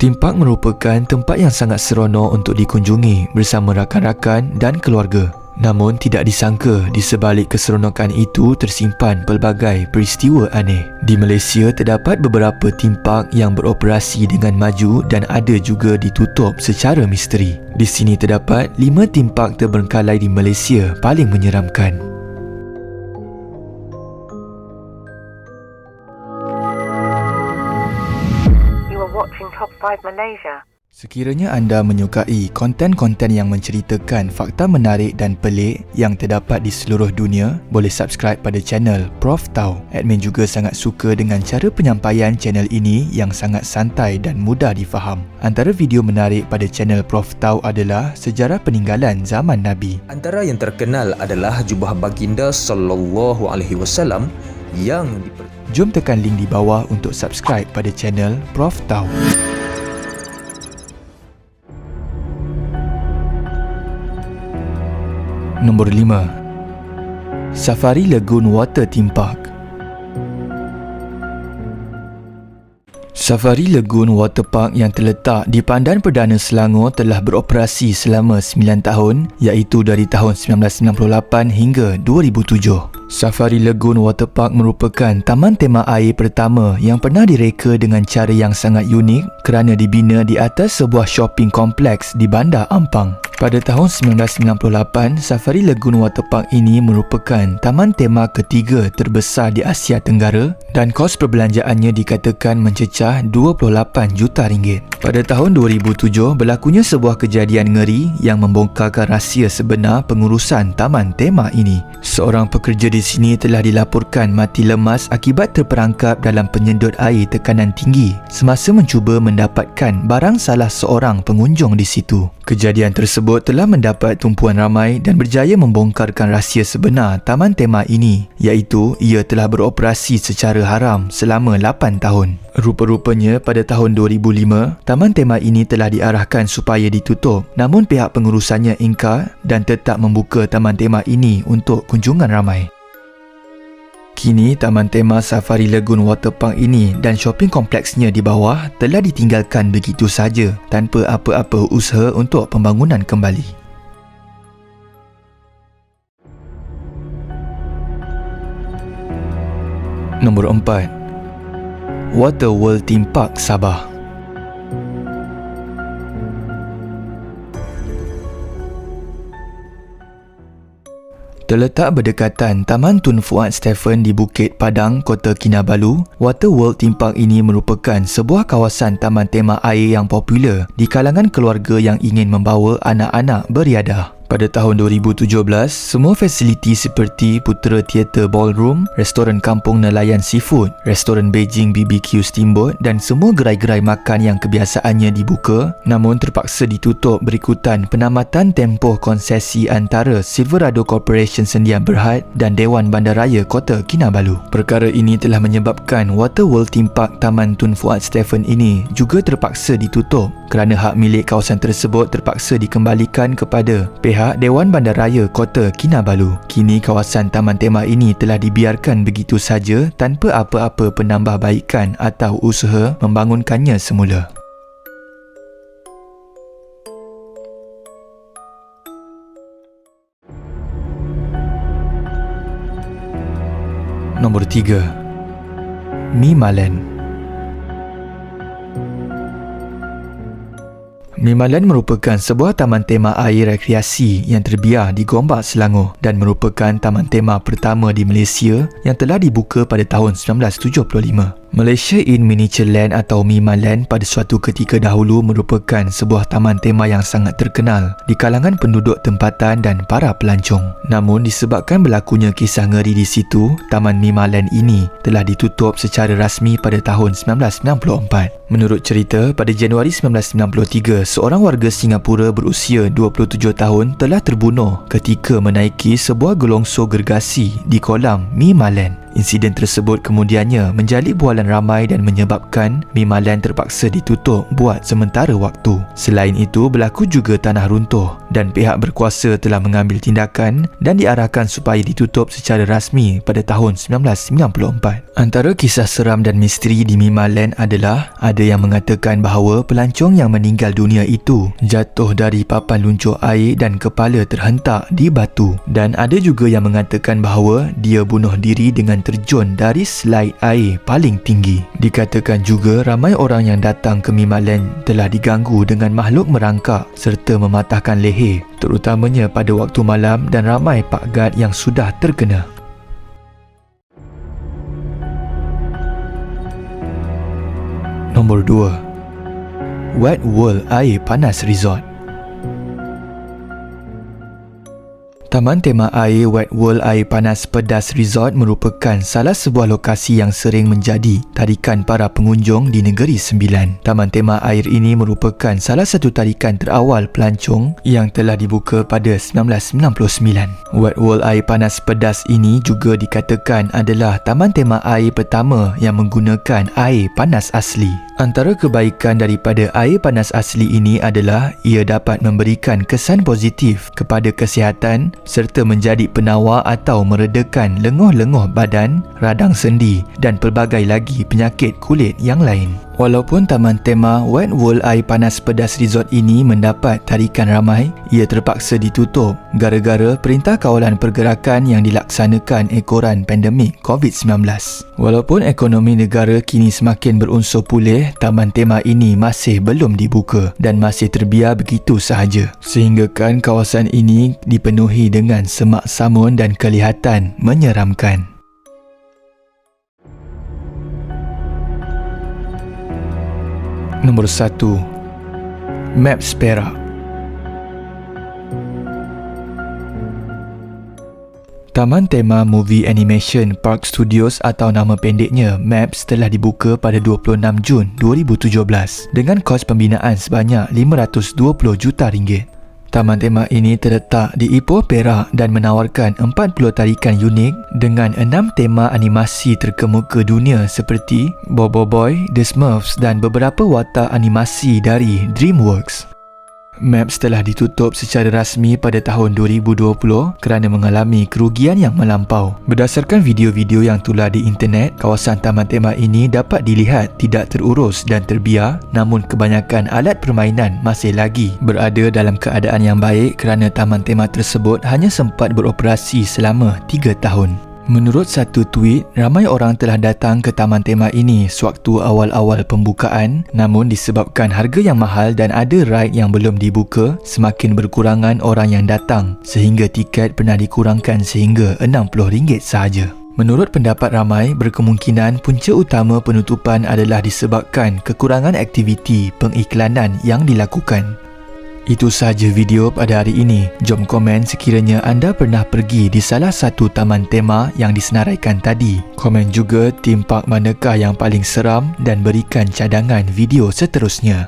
Theme park merupakan tempat yang sangat seronok untuk dikunjungi bersama rakan-rakan dan keluarga. Namun tidak disangka di sebalik keseronokan itu tersimpan pelbagai peristiwa aneh. Di Malaysia terdapat beberapa theme park yang beroperasi dengan maju dan ada juga ditutup secara misteri. Di sini terdapat 5 theme park terbengkalai di Malaysia paling menyeramkan. You are watching Top 5 Malaysia. Sekiranya anda menyukai konten-konten yang menceritakan fakta menarik dan pelik yang terdapat di seluruh dunia, boleh subscribe pada channel Prof Tau. Admin juga sangat suka dengan cara penyampaian channel ini yang sangat santai dan mudah difaham. Antara video menarik pada channel Prof Tau adalah sejarah peninggalan zaman Nabi. Antara yang terkenal adalah jubah baginda sallallahu alaihi wasallam yang Jom tekan link di bawah untuk subscribe pada channel Prof Tau. Nombor 5. Safari Lagoon Water Theme Park. Safari Lagoon Water Park yang terletak di Pandan Perdana Selangor telah beroperasi selama 9 tahun, iaitu dari tahun 1998 hingga 2007. Safari Lagoon Water Park merupakan taman tema air pertama yang pernah direka dengan cara yang sangat unik kerana dibina di atas sebuah shopping kompleks di Bandar Ampang. Pada tahun 1998, Safari Lagoon Water Park ini merupakan taman tema ketiga terbesar di Asia Tenggara dan kos perbelanjaannya dikatakan mencecah RM28 juta. Pada tahun 2007, berlakunya sebuah kejadian ngeri yang membongkarkan rahsia sebenar pengurusan taman tema ini. Seorang pekerja di sini telah dilaporkan mati lemas akibat terperangkap dalam penyedot air tekanan tinggi semasa mencuba mendapatkan barang salah seorang pengunjung di situ. Kejadian tersebut telah mendapat tumpuan ramai dan berjaya membongkarkan rahsia sebenar taman tema ini, iaitu ia telah beroperasi secara haram selama 8 tahun. Rupa-rupanya pada tahun 2005, taman tema ini telah diarahkan supaya ditutup, namun pihak pengurusannya ingkar dan tetap membuka taman tema ini untuk kunjungan ramai. Kini, taman tema Safari Lagoon Water Park ini dan shopping kompleksnya di bawah telah ditinggalkan begitu saja tanpa apa-apa usaha untuk pembangunan kembali. Nombor 4. Water World Theme Park Sabah. Terletak berdekatan Taman Tun Fuad Stephen di Bukit Padang, Kota Kinabalu, Water World Theme Park ini merupakan sebuah kawasan taman tema air yang popular di kalangan keluarga yang ingin membawa anak-anak beriadah. Pada tahun 2017, semua fasiliti seperti Putera Theatre Ballroom, restoran kampung nelayan seafood, restoran Beijing BBQ Steamboat dan semua gerai-gerai makan yang kebiasaannya dibuka namun terpaksa ditutup berikutan penamatan tempoh konsesi antara Silverado Corporation Sendian Berhad dan Dewan Bandaraya Kota Kinabalu. Perkara ini telah menyebabkan Water World Theme Park Taman Tun Fuad Stephen ini juga terpaksa ditutup kerana hak milik kawasan tersebut terpaksa dikembalikan kepada pihak Dewan Bandaraya Kota Kinabalu. Kini kawasan taman tema ini telah dibiarkan begitu saja tanpa apa-apa penambahbaikan atau usaha membangunkannya semula. Nombor 3. Mimaland. Mimaland merupakan sebuah taman tema air rekreasi yang terbiar di Gombak, Selangor dan merupakan taman tema pertama di Malaysia yang telah dibuka pada tahun 1975. Malaysia in Miniature Land atau Mimaland pada suatu ketika dahulu merupakan sebuah taman tema yang sangat terkenal di kalangan penduduk tempatan dan para pelancong. Namun disebabkan berlakunya kisah ngeri di situ, Taman Mimaland ini telah ditutup secara rasmi pada tahun 1994. Menurut cerita, pada Januari 1993, seorang warga Singapura berusia 27 tahun telah terbunuh ketika menaiki sebuah gelongsor gergasi di kolam Mimaland. Insiden tersebut kemudiannya menjadi bualan ramai dan menyebabkan Mimaland terpaksa ditutup buat sementara waktu. Selain itu, berlaku juga tanah runtuh dan pihak berkuasa telah mengambil tindakan dan diarahkan supaya ditutup secara rasmi pada tahun 1994. Antara kisah seram dan misteri di Mimaland adalah ada yang mengatakan bahawa pelancong yang meninggal dunia itu jatuh dari papan luncur air dan kepala terhentak di batu, dan ada juga yang mengatakan bahawa dia bunuh diri dengan terjun dari slide air paling tinggi. Dikatakan juga ramai orang yang datang ke Mimaland telah diganggu dengan makhluk merangkak serta mematahkan leher, terutamanya pada waktu malam, dan ramai Pak Gad yang sudah terkena. Nombor 2. Wet World Air Panas Resort. Taman tema air Wet World Air Panas Pedas Resort merupakan salah sebuah lokasi yang sering menjadi tarikan para pengunjung di Negeri Sembilan. Taman tema air ini merupakan salah satu tarikan terawal pelancong yang telah dibuka pada 1999. Wet World Air Panas Pedas ini juga dikatakan adalah taman tema air pertama yang menggunakan air panas asli. Antara kebaikan daripada air panas asli ini adalah ia dapat memberikan kesan positif kepada kesihatan serta menjadi penawar atau meredakan lenguh-lenguh badan, radang sendi dan pelbagai lagi penyakit kulit yang lain. Walaupun taman tema Wet World Air Panas Pedas Resort ini mendapat tarikan ramai, ia terpaksa ditutup gara-gara Perintah Kawalan Pergerakan yang dilaksanakan ekoran pandemik COVID-19. Walaupun ekonomi negara kini semakin berunsur pulih, taman tema ini masih belum dibuka dan masih terbiar begitu sahaja. Sehinggakan kawasan ini dipenuhi dengan semak samun dan kelihatan menyeramkan. Nombor 1. Maps Perak. Taman Tema Movie Animation Park Studios atau nama pendeknya MAPS telah dibuka pada 26 Jun 2017 dengan kos pembinaan sebanyak RM520 juta. Taman tema ini terletak di Ipoh, Perak dan menawarkan 40 tarikan unik dengan 6 tema animasi terkemuka dunia seperti Bobo Boy, The Smurfs dan beberapa watak animasi dari DreamWorks. MAPS telah ditutup secara rasmi pada tahun 2020 kerana mengalami kerugian yang melampau. Berdasarkan video-video yang tular di internet, kawasan taman tema ini dapat dilihat tidak terurus dan terbiar, namun kebanyakan alat permainan masih lagi berada dalam keadaan yang baik kerana taman tema tersebut hanya sempat beroperasi selama 3 tahun. Menurut satu tweet, ramai orang telah datang ke taman tema ini sewaktu awal-awal pembukaan, namun disebabkan harga yang mahal dan ada ride yang belum dibuka, semakin berkurangan orang yang datang sehingga tiket pernah dikurangkan sehingga RM60 sahaja. Menurut pendapat ramai, berkemungkinan punca utama penutupan adalah disebabkan kekurangan aktiviti pengiklanan yang dilakukan. Itu sahaja video pada hari ini. Jom komen sekiranya anda pernah pergi di salah satu taman tema yang disenaraikan tadi. Komen juga theme park manakah yang paling seram dan berikan cadangan video seterusnya.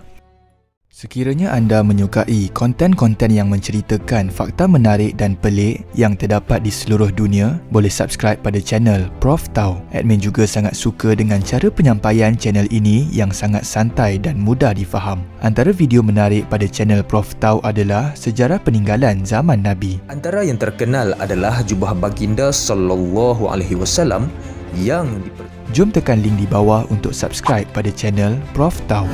Sekiranya anda menyukai konten-konten yang menceritakan fakta menarik dan pelik yang terdapat di seluruh dunia, boleh subscribe pada channel Prof Tau. Admin juga sangat suka dengan cara penyampaian channel ini yang sangat santai dan mudah difaham. Antara video menarik pada channel Prof Tau adalah sejarah peninggalan zaman Nabi. Antara yang terkenal adalah jubah baginda sallallahu alaihi wasallam yang Jom tekan link di bawah untuk subscribe pada channel Prof Tau.